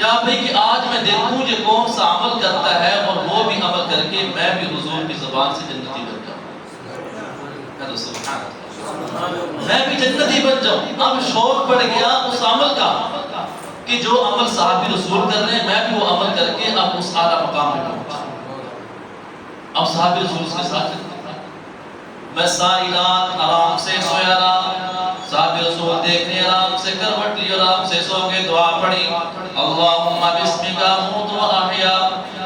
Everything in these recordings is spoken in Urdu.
کیا بھئی کہ آج میں دیکھوں کہ کون سا عمل کرتا ہے اور وہ بھی عمل کر کے میں بھی حضور کی زبان سے جنتی بن جاؤں. کہہ دو سبحان اللہ. میں بھی جنتی بن جاؤں. اب شوق پڑ گیا اس عمل کا کہ جو عمل صحابی رسول کر رہے ہیں میں بھی وہ عمل کر کے اب اس اعلیٰ مقام پہ پہنچا. اب صحابی رسول اس کے ساتھ چلتے ہیں. میں ساری رات آرام سے سویا رہا. صحابی رسول دیکھنے آرام سے کروٹ لی آرام سے سو کے دعا پڑھی اللہم بسمک اموت و احیا.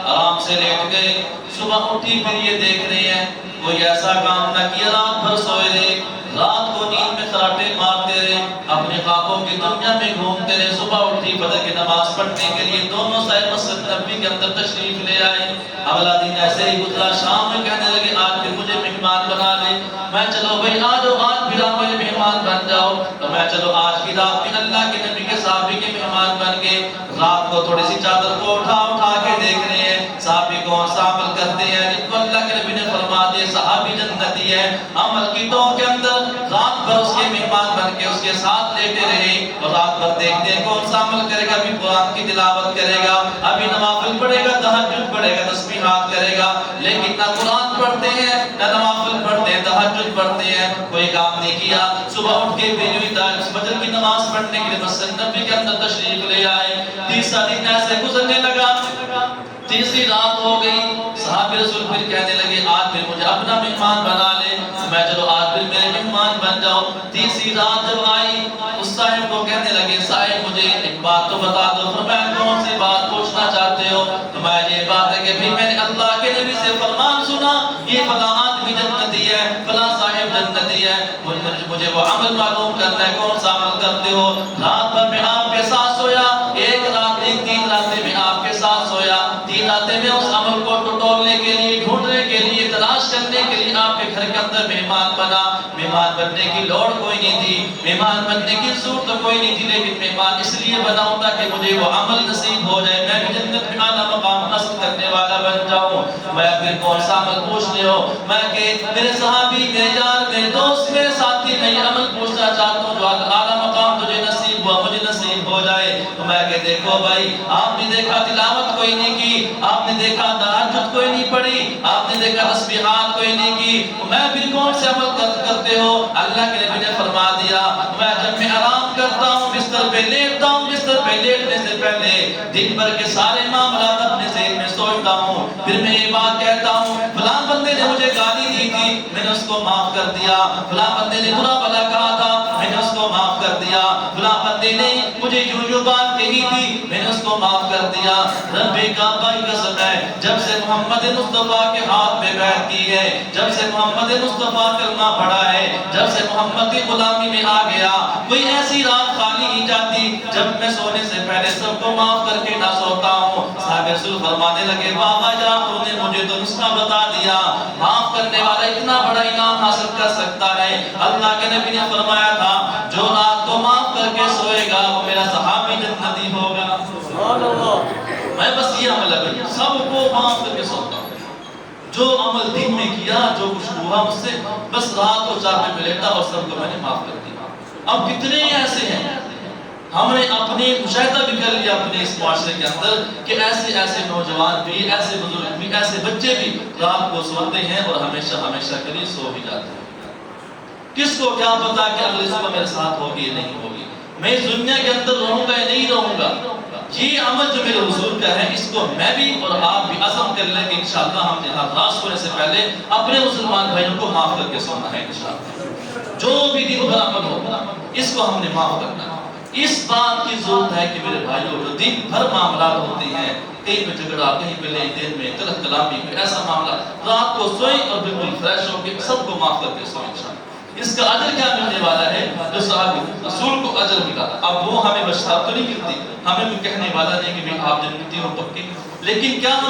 آرام سے لیٹ گئے. صبح اٹھی پھر یہ دیکھ رہے ہیں کوئی ایسا کام نہ کیا رات بھر سوئے رہے. رات کو نیند میں خراٹے مارتے رہے. اپنے خوابوں کی دنیا میں گھومتے رہے. صبح اٹھی فجر کی نماز پڑھنے کے لیے دونوں صاحب مسجد نبوی کے اندر تشریف لے آئے. اگلا دن ایسے ہی گزرا. شام میں کہنے لگے آج پھر مجھے مہمان بنا لے. میں چلو بھائی آ جاؤ آج پھر آپ میرے مہمان بن جاؤ. تو میں چلو آج کی رات میں اللہ کے نبی کے صحابی کے مہمان بن گئے. رات کو تھوڑی سی چادر کو اٹھا کے دیکھ رہے ہیں صحابی کون سا عمل کرتے ہیں جن کو اللہ کے نبی نے فرما دیا صحابی جنتی ہے. عمل کی تو کے اندر رات بھر اس کے مہمان بن کے اس کے ساتھ لیٹے رہے اور رات بھر دیکھتے ہیں کون سا عمل کرے گا. ابھی قرآن کی تلاوت کرے گا, ابھی نوافل پڑھے گا, تہجد پڑھے گا, تسبیحات کرے گا. لیکن نہ قرآن پڑھتے ہیں نہ نوافل پڑھتے ہیں, تہجد پڑھتے ہیں, کوئی کام نہیں کیا. صبح اٹھ کے فجر کی نماز پڑھنے کے لیے مسجد نبوی کے اندر تشریف لے آئے. تیسرا دن ایسے گزرنے لگا. تیسری رات ہو گئی. صحابی رسول پھر کہنے لگے آج پھر مجھے اپنا مہمان بنا لے. میں چلو آج پھر میرے مہمان بن جاؤ. تیسری رات جب آئی اس صاحب کو کہنے لگے صاحب مجھے ایک بات تو بتا دو. فرمایا کون سی بات پوچھنا چاہتے ہو؟ فرمایا یہ بات ہے کہ بھی میں نے اللہ کے نبی سے فرمان سنا یہ فلاں آدمی جنتی ہے, فلاں صاحب جنتی ہے. مجھے وہ عمل معلوم کرنا ہے کون سا عمل کرتے ہو. رات بھر میں آپ کے ساتھ سویا. ایک رات نہیں 3 راتیں میں آپ کے ساتھ سویا. 3 راتیں میں اس عمل کو ٹٹولنے کے لیے ڈھونڈنے کے لیے تلاش کرنے کے لیے آپ کے گھر کے اندر مہمان بنا. مہمان بننے کی لوڑ کوئی نہیں تھی, مہمان بننے کی ضرورت کوئی نہیں تھی, لیکن مہمان اس لیے بناؤں تاکہ مجھے وہ عمل نصیب ہو جائے, میں بھی جنت میں اعلیٰ مقام حاصل کرنے والا بن جاؤں. میں پھر کون سا عمل پوچھتے ہو؟ میں کہ میرے صحابی میرے یار میرے دوست میرے ساتھی میں یہ عمل پوچھنا چاہتا ہوں جو اعلیٰ مقام تجھے نصیب ہوا مجھے نصیب ہو جائے. تو میں کہ دیکھو بھائی آپ نے دیکھا تلاوت کوئی نہیں کی, آپ نے دیکھا تہجد کوئی نہیں پڑھی, آپ نے دیکھا تسبیحات کوئی نہیں کی, میں پھر کون سے عمل کرتے ہو؟ اللہ کے نبی نے فرما دیا میں جب میں آرام کرتا ہوں بستر پہ لیٹتا ہوں, بستر پہ لیٹنے سے پہلے دن بھر کے سارے معاملات اپنے ذہن میں سوچتا ہوں. پھر میں یہ بات کہتا ہوں فلاں بندے نے مجھے گالی دی تھی میں نے اس کو معاف کر دیا, فلاں بندے نے برا بھلا کہا تھا میں نے اس کو معاف کر دیا, فلاں بندے نے مجھے یوں بات کہی تھی میں نے اس کو معاف کر دیا. رب کعبہ کی قسم ہے جب سے محمد مصطفیٰ کے ہاتھ میں بیعت کی ہے, جب سے محمد مصطفیٰ کلمہ پڑھا ہے, جب سے محمد کی غلامی میں آ گیا, کوئی ایسی رات خالی نہیں جاتی جب میں سونے سے پہلے سب کو معاف کر کے نہ سوتا ہوں. صحابہ رسول فرمانے لگے بابا جان تو نے مجھے تو نسخہ بتا دیا, معاف کرنے والا اتنا بڑا انعام حاصل کر سکتا ہے. اللہ کے نبی نے فرمایا تھا جو رات کو معاف کر کے سوئے گا وہ میرا صحابی جنتی ہوگا. سبحان اللہ. میں بس یہ عمل ہے سب کو معاف کر کے سوتا ہوں. جو عمل دن میں کیا جو کچھ ہوا مجھ سے بس رات کو چار میں لیتا اور سب کو میں نے معاف کر دیا. اب کتنے ایسے ہیں ہم نے اپنے مشاہدہ بھی کر لیا اپنے اس معاشرے کے اندر کہ ایسے نوجوان بھی, ایسے بزرگ بھی, ایسے بچے بھی رات کو سوتے ہیں اور ہمیشہ کے لیے سو بھی جاتے ہیں. کس کو کیا پتا کہ اگلی صبح میرے ساتھ ہوگی یا نہیں ہوگی, میں اس دنیا کے اندر رہوں گا یا نہیں رہوں گا. یہ عمل جو میرے حضور کا ہے اس کو میں بھی اور آپ بھی عزم کر لیں کہ انشاءاللہ ہم جہاں راست ہونے سے پہلے اپنے مسلمان بھائیوں کو معاف کر کے سونا ہے انشاءاللہ. جو بھی دن بھر عمل ہوگا اس کو ہم نے معاف کرنا ہے. اس بات کی ضرورت ہے کہ میرے بھائیوں جو دن بھر معاملات ہوتے ہیں, کہیں پہ جھگڑا, کہیں پہ لین دین میں تلخ کلامی, کوئی ایسا معاملہ, رات کو سوئیں اور بالکل فریش ہو کے سب کو معاف کر کے سوئیں انشاءاللہ. اس کا اجر کیا ملنے والا ہے جو صحابی رسول کو اجر ملا. اب وہ ہمیں بشارت تو نہیں ملتی, ہمیں کوئی کہنے والا نہیں کہ آپ جنتی ہو پکے, لیکن کیا ہم